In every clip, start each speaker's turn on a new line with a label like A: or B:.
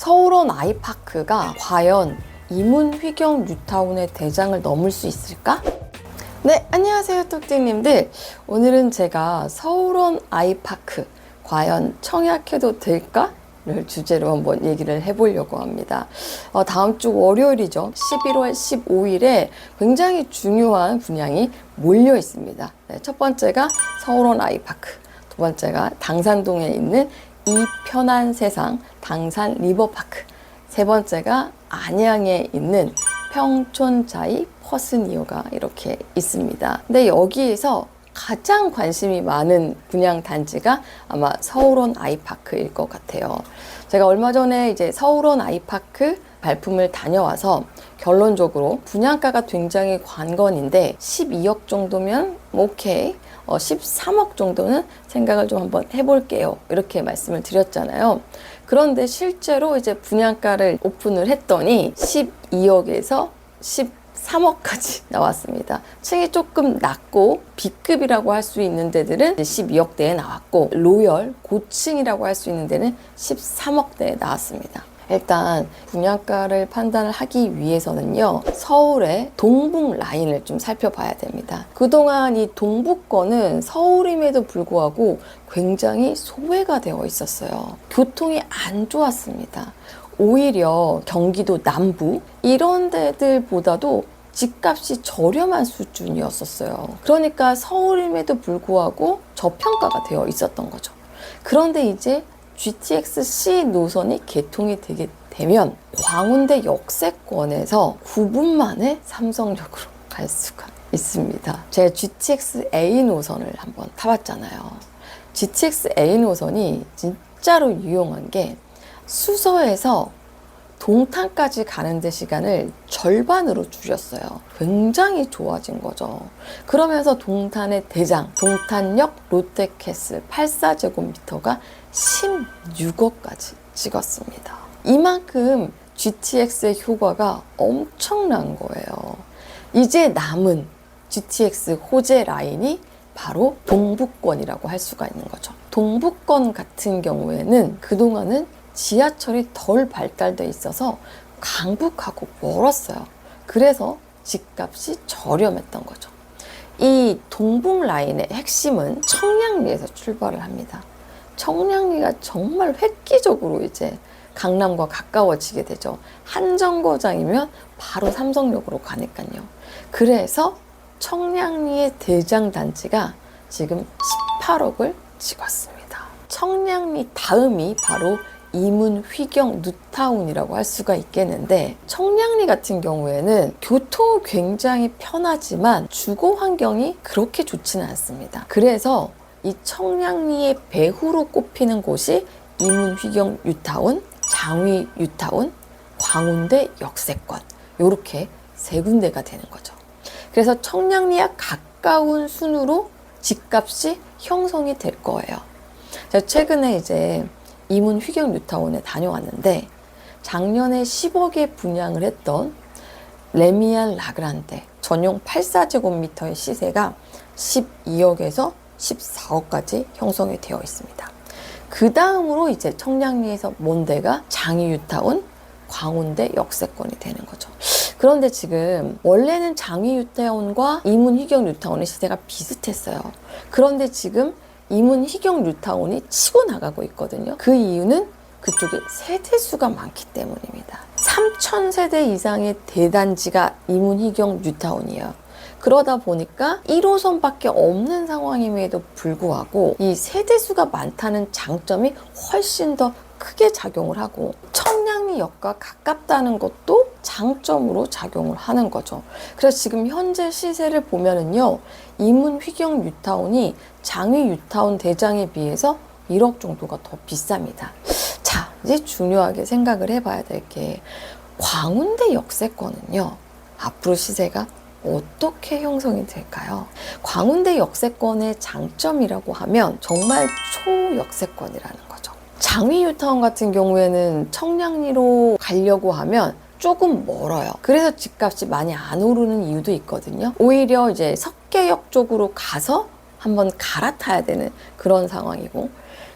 A: 서울원 아이파크가 과연 이문휘경 뉴타운의 대장을 넘을 수 있을까? 네, 안녕하세요 톡톡님들. 오늘은 제가 서울원 아이파크 과연 청약해도 될까? 를 주제로 한번 얘기를 해보려고 합니다. 다음 주 월요일이죠. 11월 15일에 굉장히 중요한 분양이 몰려 있습니다. 네, 첫 번째가 서울원 아이파크, 두 번째가 당산동에 있는 이 편한 세상 당산 리버파크, 세 번째가 안양에 있는 평촌자이 퍼스니오가 이렇게 있습니다. 근데 여기에서 가장 관심이 많은 분양 단지가 아마 서울원 아이파크일 것 같아요. 제가 얼마 전에 이제 서울원 아이파크 발품을 다녀와서 결론적으로 분양가가 굉장히 관건인데 12억 정도면 오케이, 13억 정도는 생각을 좀 한번 해볼게요. 이렇게 말씀을 드렸잖아요. 그런데 실제로 이제 분양가를 오픈을 했더니 12억에서 13억까지 나왔습니다. 층이 조금 낮고 B급이라고 할 수 있는 데들은 12억대에 나왔고 로열, 고층이라고 할 수 있는 데는 13억대에 나왔습니다. 일단 분양가를 판단을 하기 위해서는요, 서울의 동북 라인을 좀 살펴봐야 됩니다. 그동안 이 동북권은 서울임에도 불구하고 굉장히 소외가 되어 있었어요. 교통이 안 좋았습니다. 오히려 경기도 남부 이런 데들보다도 집값이 저렴한 수준이었었어요. 그러니까 서울임에도 불구하고 저평가가 되어 있었던 거죠. 그런데 이제 GTX-C 노선이 개통이 되게 되면 광운대 역세권에서 9분 만에 삼성역으로 갈 수가 있습니다. 제가 GTX-A 노선을 한번 타봤잖아요. GTX-A 노선이 진짜로 유용한 게 수서에서 동탄까지 가는데 시간을 절반으로 줄였어요. 굉장히 좋아진 거죠. 그러면서 동탄의 대장, 동탄역 롯데캐슬 84제곱미터가 16억까지 찍었습니다. 이만큼 GTX의 효과가 엄청난 거예요. 이제 남은 GTX 호재 라인이 바로 동북권이라고 할 수가 있는 거죠. 동북권 같은 경우에는 그동안은 지하철이 덜 발달돼 있어서 강북하고 멀었어요. 그래서 집값이 저렴했던 거죠. 이 동북 라인의 핵심은 청량리에서 출발을 합니다. 청량리가 정말 획기적으로 이제 강남과 가까워지게 되죠. 한 정거장이면 바로 삼성역으로 가니까요. 그래서 청량리의 대장 단지가 지금 18억을 찍었습니다. 청량리 다음이 바로 이문휘경 뉴타운이라고 할 수가 있겠는데, 청량리 같은 경우에는 교통은 굉장히 편하지만 주거 환경이 그렇게 좋지는 않습니다. 그래서 이 청량리의 배후로 꼽히는 곳이 이문휘경 뉴타운, 장위 뉴타운, 광운대 역세권, 이렇게 세 군데가 되는 거죠. 그래서 청량리와 가까운 순으로 집값이 형성이 될 거예요. 제가 최근에 이제 이문휘경 뉴타운에 다녀왔는데, 작년에 10억에 분양을 했던 레미안 라그란데 전용 84제곱미터의 시세가 12억에서 14억까지 형성이 되어 있습니다. 그 다음으로 이제 청량리에서 먼 데가 장위 뉴타운, 광운대 역세권이 되는 거죠. 그런데 지금 원래는 장위 뉴타운과 이문휘경 뉴타운의 시세가 비슷했어요. 그런데 지금 이문휘경 뉴타운이 치고 나가고 있거든요. 그 이유는 그쪽에 세대수가 많기 때문입니다. 3,000세대 이상의 대단지가 이문휘경 뉴타운이에요. 그러다 보니까 1호선밖에 없는 상황임에도 불구하고 이 세대수가 많다는 장점이 훨씬 더 크게 작용을 하고, 청량리역과 가깝다는 것도 장점으로 작용을 하는 거죠. 그래서 지금 현재 시세를 보면은요, 이문휘경 뉴타운이 장위 뉴타운 대장에 비해서 1억 정도가 더 비쌉니다. 자, 이제 중요하게 생각을 해봐야 될 게, 광운대 역세권은요, 앞으로 시세가 어떻게 형성이 될까요? 광운대 역세권의 장점이라고 하면 정말 초역세권이라는 거죠. 장위 뉴타운 같은 경우에는 청량리로 가려고 하면 조금 멀어요. 그래서 집값이 많이 안 오르는 이유도 있거든요. 오히려 이제 석계역 쪽으로 가서 한번 갈아타야 되는 그런 상황이고,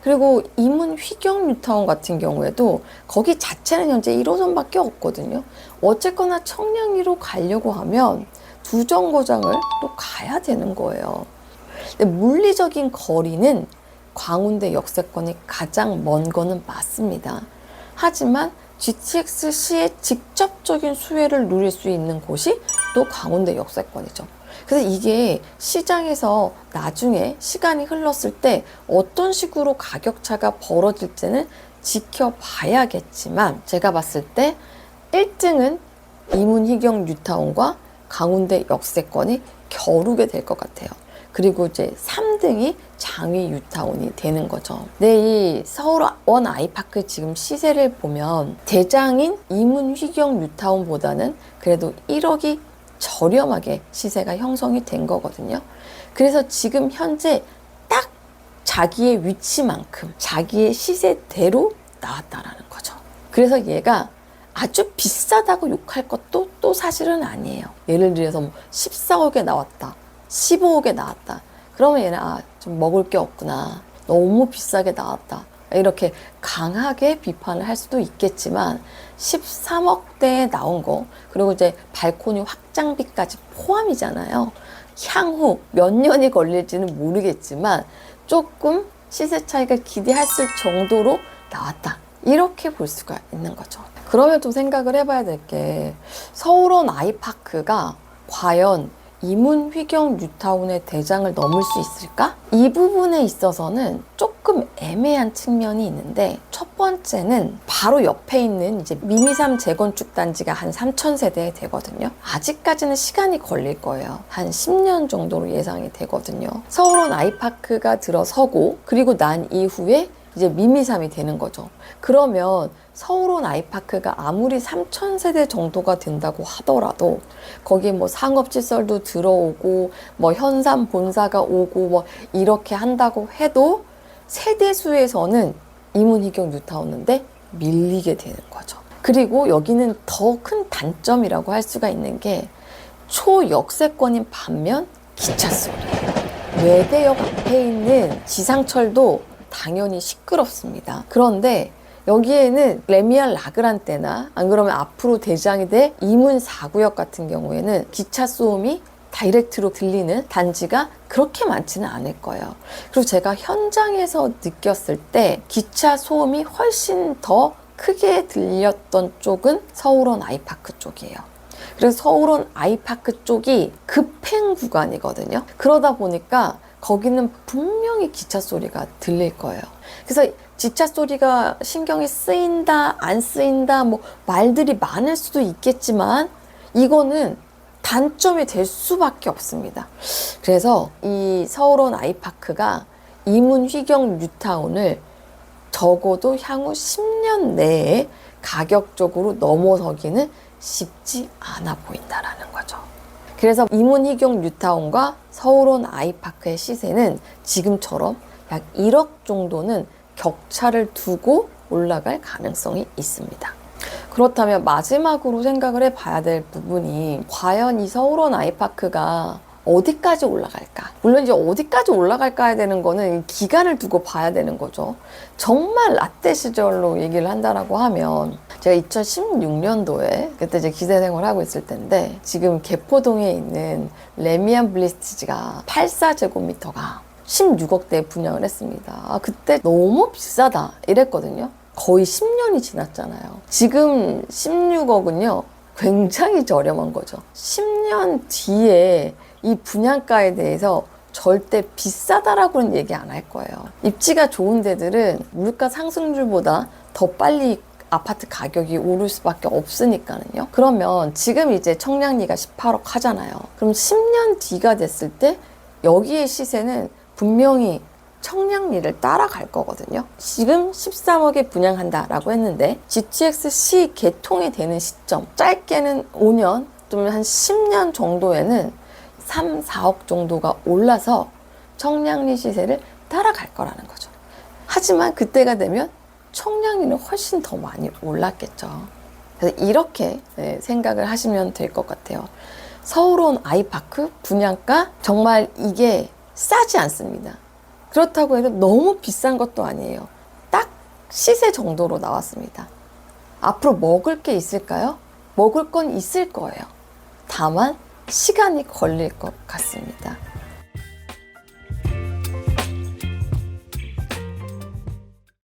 A: 그리고 이문 휘경 뉴타운 같은 경우에도 거기 자체는 현재 1호선밖에 없거든요. 어쨌거나 청량리로 가려고 하면 두 정거장을 또 가야 되는 거예요. 근데 물리적인 거리는 광운대 역세권이 가장 먼 거는 맞습니다. 하지만 GTX-C의 직접적인 수혜를 누릴 수 있는 곳이 또 광운대 역세권이죠. 그래서 이게 시장에서 나중에 시간이 흘렀을 때 어떤 식으로 가격차가 벌어질지는 지켜봐야겠지만, 제가 봤을 때 1등은 이문희경 뉴타운과 광운대 역세권이 겨루게 될 것 같아요. 그리고 이제 3등이 장위 뉴타운이 되는 거죠. 네, 이 서울원 아이파크 지금 시세를 보면 대장인 이문휘경 뉴타운보다는 그래도 1억이 저렴하게 시세가 형성이 된 거거든요. 그래서 지금 현재 딱 자기의 위치만큼 자기의 시세대로 나왔다라는 거죠. 그래서 얘가 아주 비싸다고 욕할 것도 또 사실은 아니에요. 예를 들어서 뭐 14억에 나왔다, 15억에 나왔다. 그러면 얘는 좀 먹을 게 없구나, 너무 비싸게 나왔다, 이렇게 강하게 비판을 할 수도 있겠지만 13억대에 나온 거, 그리고 이제 발코니 확장비까지 포함이잖아요. 향후 몇 년이 걸릴지는 모르겠지만 조금 시세 차이가 기대했을 정도로 나왔다, 이렇게 볼 수가 있는 거죠. 그러면 좀 생각을 해봐야 될 게, 서울원 아이파크가 과연 이문휘경 뉴타운의 대장을 넘을 수 있을까? 이 부분에 있어서는 조금 애매한 측면이 있는데, 첫 번째는 바로 옆에 있는 이제 미미삼 재건축 단지가 한 3,000세대 되거든요. 아직까지는 시간이 걸릴 거예요. 한 10년 정도로 예상이 되거든요. 서울원 아이파크가 들어서고 그리고 난 이후에 이제 미미삼이 되는 거죠. 그러면 서울원 아이파크가 아무리 3,000세대 정도가 된다고 하더라도 거기에 뭐 상업시설도 들어오고 뭐 현산 본사가 오고 뭐 이렇게 한다고 해도 세대수에서는 이문희경 뉴타운인데 밀리게 되는 거죠. 그리고 여기는 더 큰 단점이라고 할 수가 있는 게 초역세권인 반면 기차소리. 외대역 앞에 있는 지상철도 당연히 시끄럽습니다. 그런데 여기에는 레미안 라그란테나 안 그러면 앞으로 대장이 될 이문 4구역 같은 경우에는 기차 소음이 다이렉트로 들리는 단지가 그렇게 많지는 않을 거예요. 그리고 제가 현장에서 느꼈을 때 기차 소음이 훨씬 더 크게 들렸던 쪽은 서울원 아이파크 쪽이에요. 그래서 서울원 아이파크 쪽이 급행 구간이거든요. 그러다 보니까 거기는 분명히 기차 소리가 들릴 거예요. 그래서 기차 소리가 신경이 쓰인다, 안 쓰인다, 뭐 말들이 많을 수도 있겠지만 이거는 단점이 될 수밖에 없습니다. 그래서 이 서울원 아이파크가 이문휘경 뉴타운을 적어도 향후 10년 내에 가격적으로 넘어서기는 쉽지 않아 보인다라는 거죠. 그래서 이문희경 뉴타운과 서울원 아이파크의 시세는 지금처럼 약 1억 정도는 격차를 두고 올라갈 가능성이 있습니다. 그렇다면 마지막으로 생각을 해봐야 될 부분이, 과연 이 서울원 아이파크가 어디까지 올라갈까? 물론 이제 어디까지 올라갈까야 되는 거는 기간을 두고 봐야 되는 거죠. 정말 라떼 시절로 얘기를 한다라고 하면, 제가 2016년도에 그때 이제 기자 생활을 하고 있을 텐데, 지금 개포동에 있는 레미안 블리스티지가 84제곱미터가 16억대에 분양을 했습니다. 그때 너무 비싸다 이랬거든요. 거의 10년이 지났잖아요. 지금 16억은요 굉장히 저렴한 거죠. 10년 뒤에 이 분양가에 대해서 절대 비싸다라고는 얘기 안 할 거예요. 입지가 좋은 데들은 물가 상승률보다 더 빨리 아파트 가격이 오를 수밖에 없으니까는요. 그러면 지금 이제 청량리가 18억 하잖아요. 그럼 10년 뒤가 됐을 때 여기의 시세는 분명히 청량리를 따라갈 거거든요. 지금 13억에 분양한다라고 했는데 GTX-C 개통이 되는 시점, 짧게는 5년 또는 한 10년 정도에는 3, 4억 정도가 올라서 청량리 시세를 따라갈 거라는 거죠. 하지만 그때가 되면 청량리는 훨씬 더 많이 올랐겠죠. 그래서 이렇게 생각을 하시면 될 것 같아요. 서울원 아이파크 분양가 정말 이게 싸지 않습니다. 그렇다고 해도 너무 비싼 것도 아니에요. 딱 시세 정도로 나왔습니다. 앞으로 먹을 게 있을까요? 먹을 건 있을 거예요. 다만 시간이 걸릴 것 같습니다.